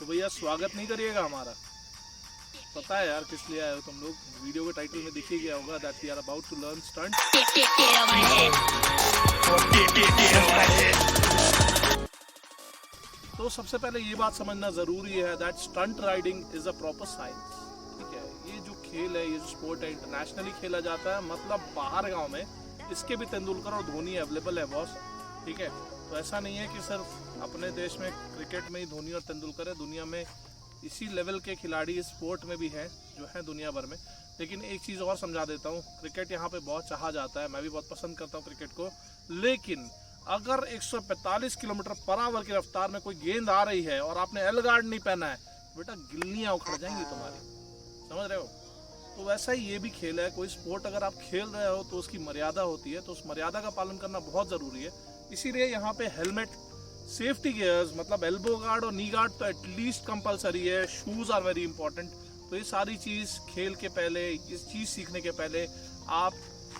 तो भैया स्वागत नहीं करिएगा हमारा? पता है यार किस लिए आए हो तुम लोग, वीडियो के टाइटल में दिख ही गया होगा that we are about to learn stunt. तो सबसे पहले ये बात समझना जरूरी है that stunt riding is a proper science. ठीक है, ये जो खेल है, ये जो स्पोर्ट है, इंटरनेशनली खेला जाता है, मतलब बाहर गांव में इसके भी तेंदुलकर और धोनी अवेलेबल है बॉस। ठीक है, तो ऐसा नहीं है कि सिर्फ अपने देश में क्रिकेट में ही धोनी और तेंदुलकर है, दुनिया में इसी लेवल के खिलाड़ी इस स्पोर्ट में भी हैं जो है दुनिया भर में। लेकिन एक चीज़ और समझा देता हूँ, क्रिकेट यहाँ पे बहुत चाहा जाता है, मैं भी बहुत पसंद करता हूँ क्रिकेट को। लेकिन अगर 145 किलोमीटर पर आवर की रफ्तार में कोई गेंद आ रही है और आपने एल गार्ड नहीं पहना है, बेटा गिल्लियाँ उखड़ जाएंगी तुम्हारी, समझ रहे हो? तो वैसा ही ये भी खेल है, कोई स्पोर्ट अगर आप खेल रहे हो तो उसकी मर्यादा होती है, तो उस मर्यादा का पालन करना बहुत ज़रूरी है। इसीलिए यहाँ पे हेलमेट, सेफ्टी गियर्स मतलब एल्बो गार्ड और नी गार्ड तो एटलीस्ट कंपलसरी है, शूज आर वेरी इंपॉर्टेंट। तो ये सारी चीज़ खेल के पहले, इस चीज़ सीखने के पहले आप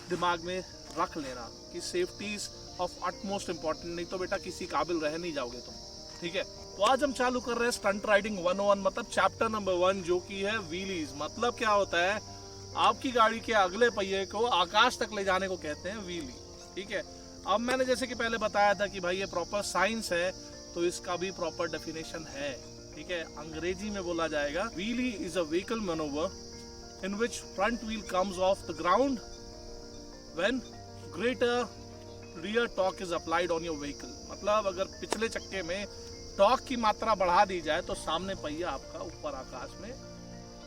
दिमाग में रख लेना कि safety is of utmost important, नहीं तो बेटा किसी काबिल रह नहीं जाओगे तुम। ठीक है, तो आज हम चालू कर रहे हैं स्टंट राइडिंग 101 मतलब चैप्टर नंबर 1, जो कि है व्हीलीज। मतलब क्या होता है, आपकी गाड़ी के अगले पहिए को आकाश तक ले जाने को कहते हैं व्हीली। ठीक है, अब मैंने जैसे कि पहले बताया था कि भाई ये प्रॉपर साइंस है, तो इसका भी प्रॉपर डेफिनेशन है। ठीक है, अंग्रेजी में बोला जाएगा wheelie is a vehicle मैनोवर in which front wheel comes of the ground when greater rear torque is applied on your vehicle. मतलब अगर पिछले चक्के में टॉर्क की मात्रा बढ़ा दी जाए तो सामने पहिया आपका ऊपर आकाश में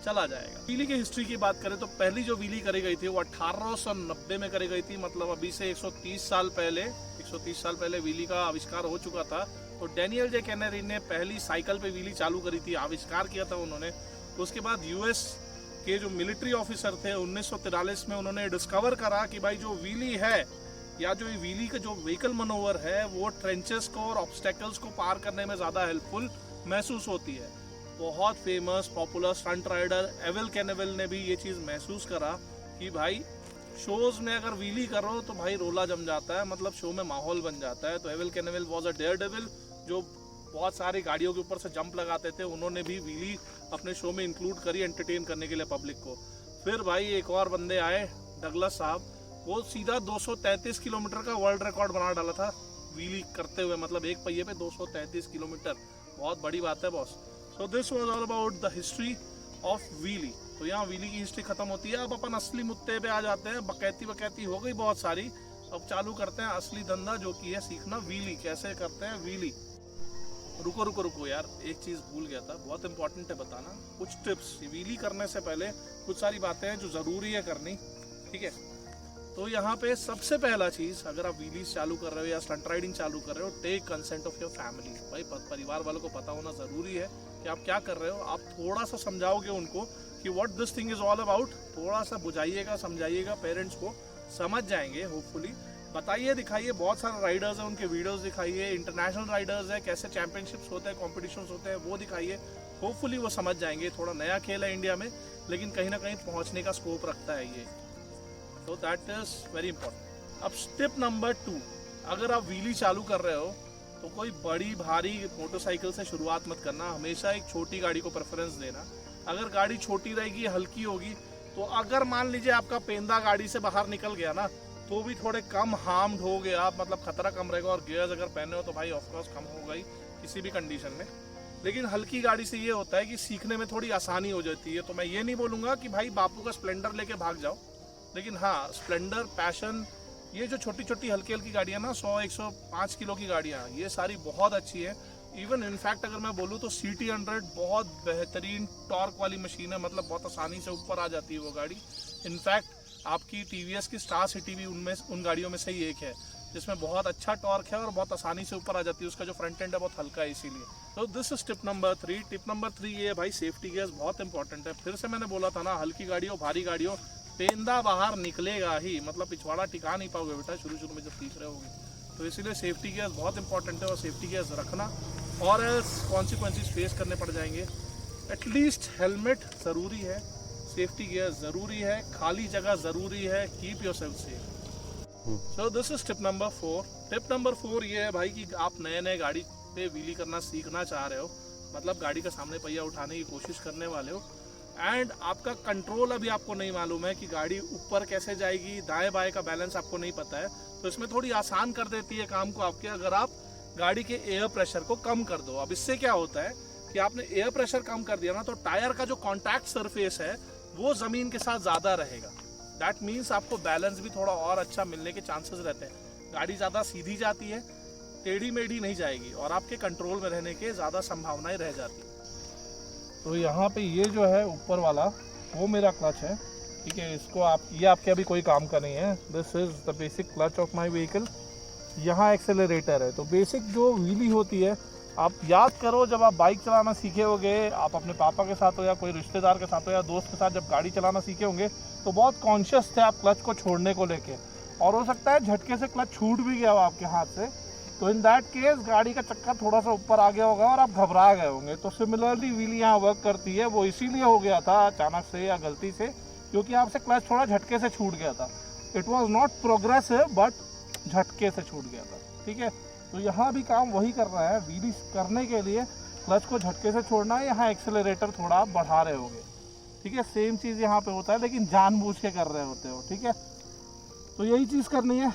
चला जाएगा। व्हीली की हिस्ट्री की बात करें तो पहली जो व्हीली करी गई थी वो 1890 में करी गई थी, मतलब अभी से 130 साल पहले व्हीली का आविष्कार हो चुका था। तो डैनियल जे कैनेरी ने पहली साइकिल पे व्हीली चालू करी थी, आविष्कार किया था उन्होंने। तो उसके बाद यूएस के जो मिलिट्री ऑफिसर थे 1943 में उन्होंने डिस्कवर करा कि भाई जो व्हीली है या जो व्हीली का जो व्हीकल मनोवर है वो ट्रेंचेस को और ऑब्स्टेकल्स को पार करने में ज्यादा हेल्पफुल महसूस होती है। बहुत famous popular stunt rider Evel Knievel ने भी ये चीज़ महसूस करा कि भाई शोज में अगर व्हीली कर रहे हो तो भाई रोला जम जाता है, मतलब शो में माहौल बन जाता है। तो Evel Knievel was a daredevil जो बहुत सारी गाड़ियों के ऊपर से जंप लगाते थे, उन्होंने भी व्हीली अपने शो में इंक्लूड करी एंटरटेन करने के लिए पब्लिक को। फिर भाई एक और बंदे आए, डगलस साहब, वो सीधा 233 किलोमीटर का वर्ल्ड रिकॉर्ड बना डाला था व्हीली करते हुए, मतलब एक पहिए पे 233 किलोमीटर, बहुत बड़ी बात है boss. So this was all about the history of wheelie। तो यहाँ व्हीली की हिस्ट्री खत्म होती है। अब अपन असली मुद्दे पे आ जाते हैं। बकैती हो गई बहुत सारी, अब चालू करते हैं असली धंधा जो कि है सीखना व्हीली कैसे करते हैं व्हीली। रुको यार, एक चीज़ भूल गया था, बहुत इंपॉर्टेंट है बताना। कुछ टिप्स व्हीली करने से पहले, कुछ सारी बातें हैं जो ज़रूरी है करनी। ठीक है, तो यहाँ पे सबसे पहला चीज़, अगर आप व्हीलीज चालू कर रहे हो या स्टंट राइडिंग चालू कर रहे हो, take consent of your family. भाई परिवार वालों को पता होना ज़रूरी है कि आप क्या कर रहे हो। आप थोड़ा सा समझाओगे उनको कि what this thing is all about, थोड़ा सा बुझाइएगा, समझाइएगा, पेरेंट्स को समझ जाएंगे होपफुली। बताइए, दिखाइए, बहुत सारे राइडर्स हैं उनके वीडियोस दिखाइए, इंटरनेशनल राइडर्स हैं, कैसे चैंपियनशिप्स होते हैं, कॉम्पिटिशन्स होते हैं, वो दिखाइए। होपफुली वो समझ जाएंगे। थोड़ा नया खेल है इंडिया में, लेकिन कहीं ना कहीं पहुँचने का स्कोप रखता है ये, तो दैट इज वेरी इंपॉर्टेंट। अब स्टेप नंबर 2, अगर आप व्हीली चालू कर रहे हो तो कोई बड़ी भारी मोटरसाइकिल से शुरुआत मत करना, हमेशा एक छोटी गाड़ी को प्रेफरेंस देना। अगर गाड़ी छोटी रहेगी, हल्की होगी, तो अगर मान लीजिए आपका पेंदा गाड़ी से बाहर निकल गया ना, तो भी थोड़े कम हार्म्ड हो गए आप, मतलब खतरा कम रहेगा। और गियर्स अगर पहने हो तो भाई ऑफकोर्स कम होगा ही किसी भी कंडीशन में। लेकिन हल्की गाड़ी से ये होता है कि सीखने में थोड़ी आसानी हो जाती है। तो मैं ये नहीं बोलूँगा कि भाई बापू का स्प्लेंडर लेके भाग जाओ, लेकिन हाँ, स्प्लेंडर, पैशन, ये जो छोटी छोटी हल्की हल्की गाड़ियाँ ना, 100-105 किलो की गाड़ियाँ, ये सारी बहुत अच्छी है। इवन इनफैक्ट अगर मैं बोलूँ तो CT100 बहुत बेहतरीन टॉर्क वाली मशीन है, मतलब बहुत आसानी से ऊपर आ जाती है वो गाड़ी। इनफैक्ट आपकी TVS की स्टार सिटी भी उन गाड़ियों में से ही एक है जिसमें बहुत अच्छा टॉर्क है और बहुत आसानी से ऊपर आ जाती है। उसका जो फ्रंट एंड है बहुत हल्का है इसीलिए। तो this is tip number 3। Tip number 3 ये है भाई, सेफ्टी गियर्स बहुत इंपॉर्टेंट है। फिर से मैंने बोला था ना, हल्की गाड़ी हो भारी गाड़ी हो, पेंदा बाहर निकलेगा ही, मतलब पिछवाड़ा टिका नहीं पाओगे बेटा शुरू में जब सीख रहे होगे। तो इसीलिए सेफ्टी गियर्स बहुत इंपॉर्टेंट है, और सेफ्टी गियर्स रखना, और कॉन्सिक्वेंसेस फेस करने पड़ जाएंगे। एटलीस्ट हेलमेट ज़रूरी है, सेफ्टी गियर ज़रूरी है, खाली जगह ज़रूरी है, keep yourself safe. So this is tip number 4। Tip number 4 ये है भाई कि आप नए नए गाड़ी पे व्हीली करना सीखना चाह रहे हो, मतलब गाड़ी का सामने पहिया उठाने की कोशिश करने वाले हो, एंड आपका कंट्रोल अभी आपको नहीं मालूम है कि गाड़ी ऊपर कैसे जाएगी, दाएं बाएं का बैलेंस आपको नहीं पता है, तो इसमें थोड़ी आसान कर देती है काम को आपके, अगर आप गाड़ी के एयर प्रेशर को कम कर दो। अब इससे क्या होता है कि आपने एयर प्रेशर कम कर दिया ना, तो टायर का जो कॉन्टैक्ट सरफेस है वो ज़मीन के साथ ज़्यादा रहेगा। दैट मीन्स आपको बैलेंस भी थोड़ा और अच्छा मिलने के चांसेस रहते हैं। गाड़ी ज़्यादा सीधी जाती है, टेढ़ी मेढ़ी नहीं जाएगी, और आपके कंट्रोल में रहने के ज़्यादा संभावनाएं रह जाती है। तो यहाँ पे ये जो है ऊपर वाला वो मेरा क्लच है, ठीक है। इसको ये आपके अभी कोई काम का नहीं है। This is the basic clutch of my vehicle. यहाँ एक्सेलरेटर है। तो बेसिक जो व्हीली होती है, आप याद करो जब आप बाइक चलाना सीखे होंगे, आप अपने पापा के साथ हो या कोई रिश्तेदार के साथ हो या दोस्त के साथ जब गाड़ी चलाना सीखे होंगे, तो बहुत कॉन्शियस थे आप क्लच को छोड़ने को लेके, और हो सकता है झटके से क्लच छूट भी गया हो आपके हाथ से, तो इन दैट केस गाड़ी का चक्का थोड़ा सा ऊपर आ गया होगा और आप घबरा गए होंगे। तो सिमिलरली व्हीली यहाँ वर्क करती है। वो इसीलिए हो गया था अचानक से या गलती से, क्योंकि आपसे क्लच थोड़ा झटके से छूट गया था। It was not progressive but झटके से छूट गया था, ठीक है। तो यहाँ भी काम वही कर रहा है। व्हीली करने के लिए क्लच को झटके से छोड़ना है, यहाँ एक्सेलरेटर थोड़ा आप बढ़ा रहे होगे, ठीक है। सेम चीज़ यहाँ पे होता है, लेकिन जानबूझ के कर रहे होते हो, ठीक है। तो यही चीज़ करनी है।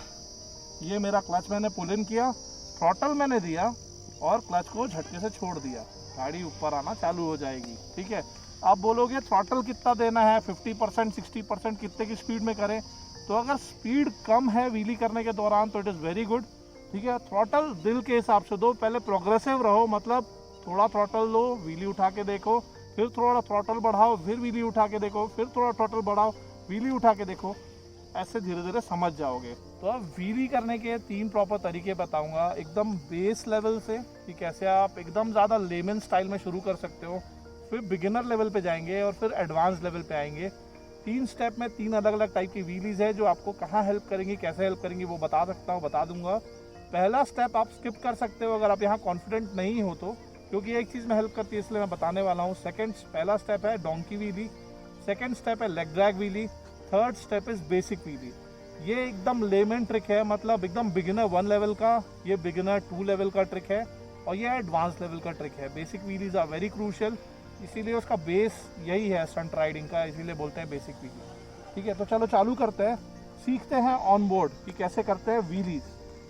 ये मेरा क्लच मैंने पुल इन किया, थ्रॉटल मैंने दिया और क्लच को झटके से छोड़ दिया, गाड़ी ऊपर आना चालू हो जाएगी, ठीक है। आप बोलोगे थ्रॉटल कितना देना है, 50%, 60%, कितने की स्पीड में करें? तो अगर स्पीड कम है व्हीली करने के दौरान तो इट इज़ वेरी गुड, ठीक है। थ्रॉटल दिल के हिसाब से दो, पहले प्रोग्रेसिव रहो, मतलब थोड़ा थ्रॉटल लो, व्हीली उठा के देखो, फिर थोड़ा थ्रॉटल बढ़ाओ, फिर व्हीली उठा के देखो, फिर थोड़ा थ्रॉटल बढ़ाओ, व्हीली उठा के देखो, ऐसे धीरे धीरे समझ जाओगे। तो अब व्हीली करने के 3 प्रॉपर तरीके बताऊंगा, एकदम बेस लेवल से कि कैसे आप एकदम ज़्यादा लेमन स्टाइल में शुरू कर सकते हो, फिर बिगिनर लेवल पे जाएंगे और फिर एडवांस लेवल पे आएंगे। 3 स्टेप में 3 अलग अलग टाइप की व्हीलीज है जो आपको कहाँ हेल्प करेंगी, कैसे हेल्प करेंगी वो बता सकता हूँ, बता दूंगा। पहला स्टेप आप स्किप कर सकते हो अगर आप यहाँ कॉन्फिडेंट नहीं हो तो, क्योंकि एक चीज़ में हेल्प करती है इसलिए मैं बताने वाला हूँ। पहला स्टेप है डोंकी व्हीली, सेकेंड स्टेप है leg drag wheelie, third step is basic wheelie. ये एकदम लेमन ट्रिक है, मतलब एकदम बिगिनर 1 लेवल का, ये बिगिनर 2 लेवल का ट्रिक है, और ये एडवांस लेवल का ट्रिक है। Basic wheelies are very crucial, इसीलिए उसका बेस यही है स्टंट राइडिंग का, इसीलिए बोलते हैं बेसिक व्हीली, ठीक है। तो चलो चालू करते हैं, सीखते हैं ऑन बोर्ड कि कैसे करते हैं व्हीलीज।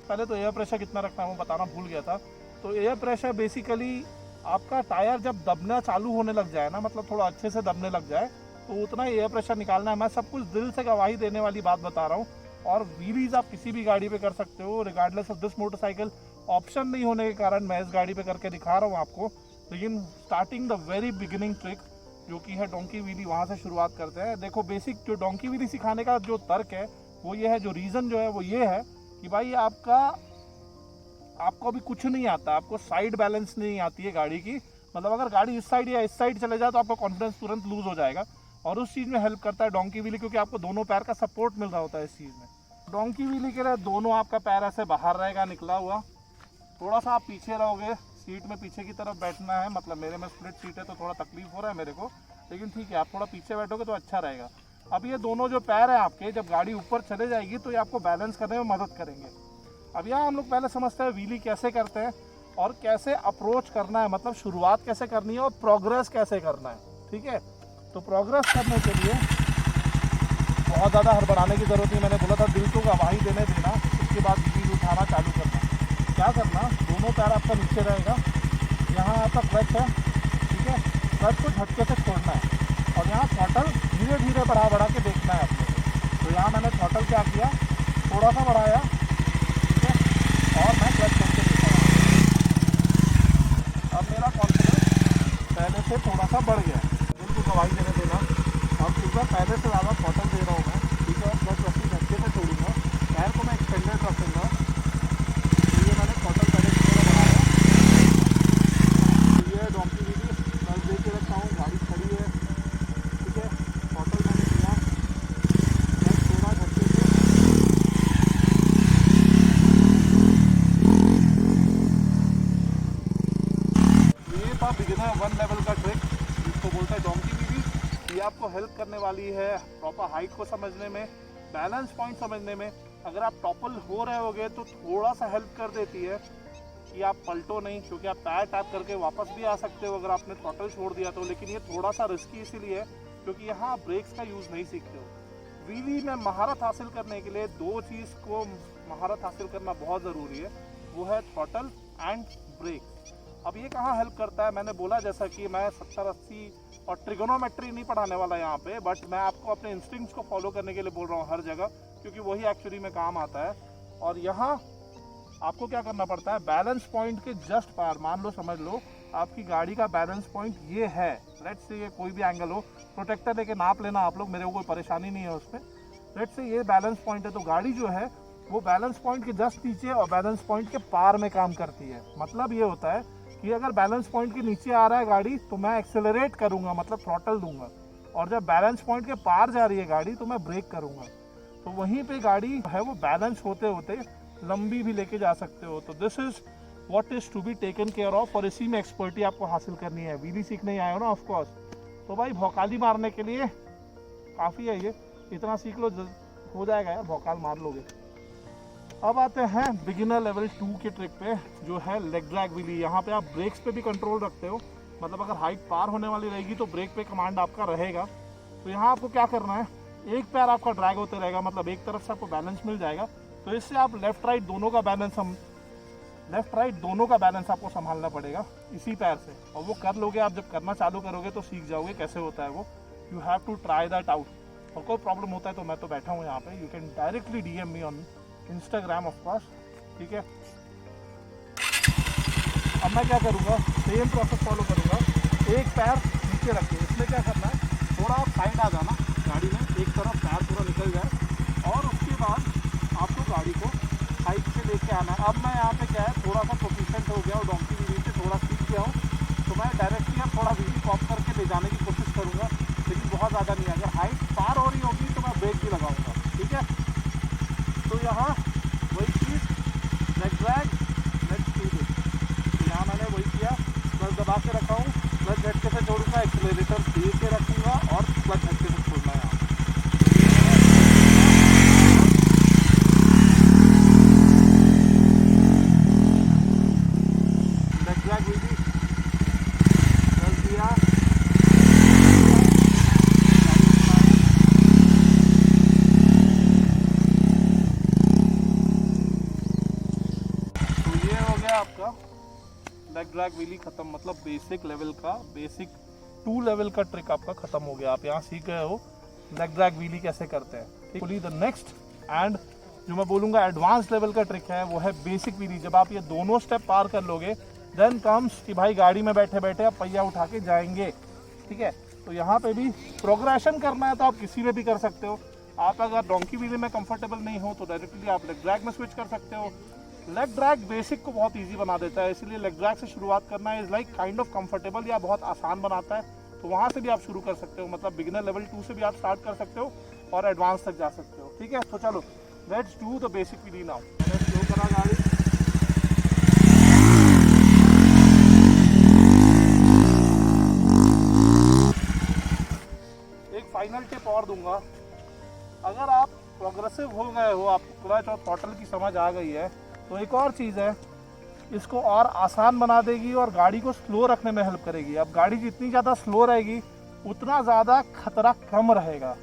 पहले तो एयर प्रेशर कितना रखना है वो बताना भूल गया था। तो एयर प्रेशर बेसिकली आपका टायर जब दबना चालू होने लग जाए ना, मतलब थोड़ा अच्छे से दबने लग जाए, तो उतना ही एयर प्रेशर निकालना है। मैं सब कुछ दिल से गवाही देने वाली बात बता रहा हूँ। और व्हीलीज आप किसी भी गाड़ी पे कर सकते हो regardless of this motorcycle. Option नहीं होने के कारण मैं इस गाड़ी पे करके दिखा रहा हूँ आपको, लेकिन starting the very beginning trick जो कि है डोंकी व्हीली, वहाँ से शुरुआत करते हैं। देखो बेसिक जो डोंकी व्हीली सिखाने का जो तर्क है वो ये है, जो रीज़न जो है वो ये है कि भाई आपको अभी कुछ नहीं आता, आपको साइड बैलेंस नहीं आती है गाड़ी की, मतलब अगर गाड़ी इस साइड या इस साइड चले जाए तो आपका कॉन्फिडेंस तुरंत लूज हो जाएगा, और उस चीज़ में हेल्प करता है डोंकी व्हीली, क्योंकि आपको दोनों पैर का सपोर्ट मिल रहा होता है इस चीज़ में। डोंकी व्हीली के लिए दोनों आपका पैर ऐसे बाहर रहेगा निकला हुआ, थोड़ा सा आप पीछे रहोगे, सीट में पीछे की तरफ बैठना है, मतलब मेरे में स्प्लिट सीट है तो थोड़ा तकलीफ हो रहा है मेरे को, लेकिन ठीक है आप थोड़ा पीछे बैठोगे तो अच्छा रहेगा। अब ये दोनों जो पैर हैं आपके, जब गाड़ी ऊपर चले जाएगी तो ये आपको बैलेंस करने में मदद करेंगे। अब यहाँ हम लोग पहले समझते हैं व्हीली कैसे करते हैं और कैसे अप्रोच करना है, मतलब शुरुआत कैसे करनी है और प्रोग्रेस कैसे करना है, ठीक है। तो प्रोग्रेस करने के लिए बहुत ज़्यादा हड़बड़ाने की ज़रूरत नहीं। मैंने बोला था दिल को गवाही देने देना, उसके बाद व्हील उठाना चालू करना। क्या करना, दोनों पैर आपका नीचे रहेगा, यहाँ आपका क्लच है, ठीक है। क्लच को झटके से छोड़ना है और यहाँ थ्रॉटल धीरे धीरे बढ़ा के देखना है आपको। तो यहाँ मैंने थ्रॉटल क्या किया, थोड़ा सा बढ़ाया, ठीक है, और मैं क्लच छोड़ के देखा। अब मेरा कॉन्फिडेंस पहले से थोड़ा सा बढ़ गया। दिल को गवाही देने देना, अब इस बार पहले से ज़्यादा थ्रॉटल दे रहा हूँ मैं, ठीक है। क्लच रस्सी झटके से छोड़ूंगा, पैर को मैं एक्सटेंडेड रखूँगा। तो ये मैंने थ्रॉटल पहले से थोड़ा बढ़ाया। ये डोंकी व्हीली मैं दे के रखा हूँ, गाड़ी खड़ी है, ठीक है। थ्रॉटल मैंने किया, क्लच छोड़ा झटके से, ये था बिगिनर 1 लेवल का ट्रिक जिसको बोलते हैं डोंकी व्हीली। ये आपको हेल्प करने वाली है प्रॉपर हाइट को समझने में, बैलेंस पॉइंट समझने में, अगर आप टॉपल हो रहे होगे तो थोड़ा सा हेल्प कर देती है कि आप पलटो नहीं, क्योंकि आप पैर टैप करके वापस भी आ सकते हो अगर आपने थ्रॉटल छोड़ दिया तो। लेकिन ये थोड़ा सा रिस्की इसीलिए क्योंकि यहाँ आप ब्रेक्स का यूज़ नहीं सीखते हो। व्हीली में महारत हासिल करने के लिए दो चीज़ को महारत हासिल करना बहुत ज़रूरी है, वो है थ्रॉटल एंड ब्रेक। अब ये कहाँ हेल्प करता है, मैंने बोला जैसा कि मैं 70-80 और ट्रिगोनोमेट्री नहीं पढ़ाने वाला यहाँ पे, बट मैं आपको अपने इंस्टिंक्ट्स को फॉलो करने के लिए बोल रहा हूँ हर जगह, क्योंकि वही एक्चुअली में काम आता है। और यहाँ आपको क्या करना पड़ता है, बैलेंस पॉइंट के जस्ट पार, मान लो समझ लो आपकी गाड़ी का बैलेंस पॉइंट ये है, लेट्स से ये कोई भी एंगल हो, प्रोटेक्टर लेके नाप लेना आप लोग, मेरे को कोई परेशानी नहीं है उस पर। लेट्स से ये बैलेंस पॉइंट है, तो गाड़ी जो है वो बैलेंस पॉइंट के जस्ट नीचे और बैलेंस पॉइंट के पार में काम करती है। मतलब ये होता है कि अगर बैलेंस पॉइंट के नीचे आ रहा है गाड़ी तो मैं एक्सेलरेट करूंगा, मतलब थ्रॉटल दूंगा, और जब बैलेंस पॉइंट के पार जा रही है गाड़ी तो मैं ब्रेक करूंगा। तो वहीं पे गाड़ी है वो बैलेंस होते होते लंबी भी लेके जा सकते हो। तो this is what is to be taken care of, और इसी में एक्सपर्टी आपको हासिल करनी है। व्हीली सीखने ही आए हो ना ऑफकोर्स, तो भाई भौकाली मारने के लिए काफ़ी है ये, इतना सीख लो हो जाएगा यार, भौकाल मार लोगे। अब आते हैं बिगिनर लेवल 2 के ट्रिक पे, जो है लेग ड्रैग व्हीली। यहाँ पे आप ब्रेक्स पे भी कंट्रोल रखते हो, मतलब अगर हाइट पार होने वाली रहेगी तो ब्रेक पे कमांड आपका रहेगा। तो यहाँ आपको क्या करना है, एक पैर आपका ड्रैग होते रहेगा, मतलब एक तरफ से आपको बैलेंस मिल जाएगा, तो इससे आप लेफ्ट राइट दोनों का बैलेंस आपको संभालना पड़ेगा इसी पैर से। और वो कर लोगे आप, जब करना चालू करोगे तो सीख जाओगे कैसे होता है वो। You have to try that out. और कोई प्रॉब्लम होता है तो मैं तो बैठा हूँ यहाँ पे, you can directly DM me on Instagram of course, ठीक है। अब मैं क्या करूँगा, सेम प्रोसेस फॉलो करूँगा। एक पैर नीचे रखिए, इसमें क्या करना है, थोड़ा साइड आ जाना गाड़ी में, एक तरफ पैर पूरा निकल जाए, और उसके बाद आपको गाड़ी को हाइट से लेके आना है। अब मैं यहाँ पे क्या है, थोड़ा सा प्रोफिशिएंट हो गया और डोंकी व्हीली से थोड़ा सीख गया हूँ, तो मैं डायरेक्टली अब थोड़ा व्हीली पॉप करके ले जाने की कोशिश करूँगा, लेकिन बहुत ज़्यादा नहीं। अगर हाइट पार हो रही होगी तो मैं ब्रेक भी लगाऊंगा, ठीक है। तो यहाँ वही चीज़, leg drag, let's do this. तो यहाँ मैंने वही किया, क्लच दबा के रखा हूँ, क्लच झटके से छोड़ूंगा, एक्सीलरेटर दे के रखूँगा और क्लच झटके से छोड़ना है। लेग ड्रैग व्हीली कर दिया, आपका लेग ड्रैग व्हीली खत्म। मतलब बेसिक लेवल का, बेसिक 2 लेवल का ट्रिक आपका खत्म हो गया। आप यहाँ सीख गए हो लेग ड्रैग व्हीली कैसे करते हैं। द नेक्स्ट एंड जो मैं बोलूँगा एडवांस लेवल का ट्रिक है वो है बेसिक व्हीली। जब आप ये दोनों स्टेप पार कर लोगे देन कम्स कि भाई गाड़ी में बैठे बैठे आप पहिया उठा के जाएंगे, ठीक है। तो यहाँ पे भी प्रोग्रेशन करना है तो आप किसी में भी कर सकते हो। आप अगर डोंकी व्हीली में कंफर्टेबल नहीं हो तो डायरेक्टली आप लेग ड्रैग में स्विच कर सकते हो। लेग ड्रैग बेसिक को बहुत इजी बना देता है, इसलिए लेग ड्रैग से शुरुआत करना is like kind of comfortable या बहुत आसान बनाता है। तो वहाँ से भी आप शुरू कर सकते हो, मतलब बिगिनर लेवल 2 से भी आप स्टार्ट कर सकते हो और एडवांस तक जा सकते हो, ठीक है। तो चलो let's do the basic wheelie now. मैंने स्लो करा गाड़ी, एक फाइनल टिप और दूंगा। अगर आप प्रोग्रेसिव हो गए हो, आपको क्लच और थ्रॉटल की समझ आ गई है, तो एक और चीज़ है, इसको और आसान बना देगी और गाड़ी को स्लो रखने में हेल्प करेगी। अब गाड़ी जितनी ज़्यादा स्लो रहेगी उतना ज़्यादा खतरा कम रहेगा,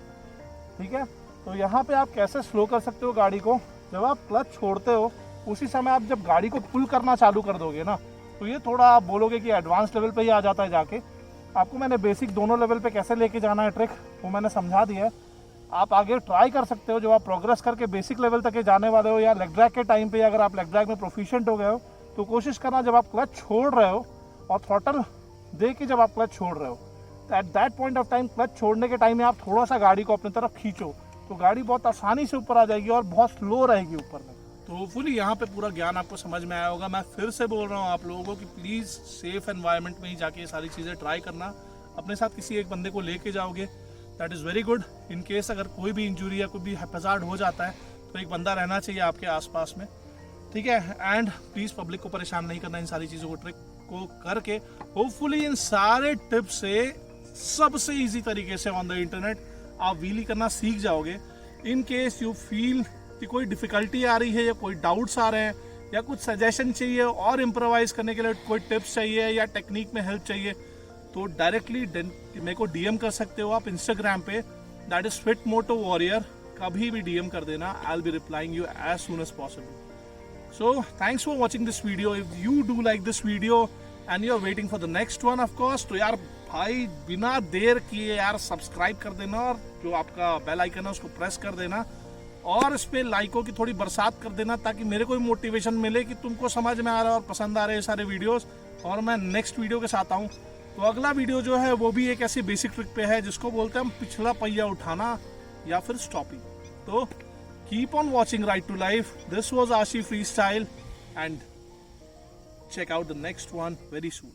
ठीक है। तो यहाँ पे आप कैसे स्लो कर सकते हो गाड़ी को, जब आप क्लच छोड़ते हो उसी समय आप जब गाड़ी को पुल करना चालू कर दोगे ना, तो ये थोड़ा आप बोलोगे कि एडवांस लेवल पे ही आ जाता है जाके। आपको मैंने बेसिक दोनों लेवल पे कैसे लेके जाना है ट्रिक वो मैंने समझा दिया है। आप आगे ट्राई कर सकते हो, जब आप प्रोग्रेस करके बेसिक लेवल तक जाने वाले हो या लेग ड्रैग के टाइम पे अगर आप लेग ड्रैग में प्रोफिशिएंट हो गए हो तो कोशिश करना जब आप क्लच छोड़ रहे हो और थ्रॉटल दे के जब आप क्लच छोड़ रहे हो तो at that point of time, clutch छोड़ने के टाइम में आप थोड़ा सा गाड़ी को अपनी तरफ खींचो तो गाड़ी बहुत आसानी से ऊपर आ जाएगी और बहुत स्लो रहेगी ऊपर में। तो होपफुली यहाँ पे पूरा ज्ञान आपको समझ में आया होगा। मैं फिर से बोल रहा हूँ आप लोगों को कि प्लीज़ सेफ एनवायरनमेंट में ही जाके ये सारी चीज़ें ट्राई करना। अपने साथ किसी एक बंदे को लेके जाओगे, that is very good. In case अगर कोई भी इंजरी या कोई भी हैजार्ड हो जाता है तो एक बंदा रहना चाहिए आपके आसपास में, ठीक है। एंड प्लीज़ पब्लिक को परेशान नहीं करना इन सारी चीज़ों को ट्रिक को करके। होपफुली इन सारे टिप्स से सबसे ईजी तरीके से ऑन द इंटरनेट आप व्हीली करना सीख जाओगे। इन केस यू फील कि कोई डिफिकल्टी आ रही है या कोई डाउट्स आ रहे हैं या कुछ सजेशन चाहिए और इम्प्रोवाइज करने के लिए कोई टिप्स चाहिए या टेक्निक में हेल्प चाहिए, तो डायरेक्टली मेरे को डीएम कर सकते हो आप इंस्टाग्राम पे, that is fit moto warrior. कभी भी डीएम कर देना, I will be replying you as soon as possible. So thanks for watching this video. If you do like this video and you are waiting for the next one of course, तो यार भाई बिना देर किए यार subscribe कर देना और जो आपका बेल आइकन है उसको प्रेस कर देना और इस पे लाइकों की थोड़ी बरसात कर देना, ताकि मेरे को मोटिवेशन मिले कि तुमको समझ में आ रहा है और पसंद आ रहे हैं सारे वीडियोस, और मैं नेक्स्ट वीडियो के साथ आऊँ। तो अगला वीडियो जो है वो भी एक ऐसी बेसिक ट्रिक पे है जिसको बोलते हैं हम पिछला पहिया उठाना या फिर स्टॉपिंग। तो keep on watching right to life. This was Ashi freestyle and check out the next one very soon.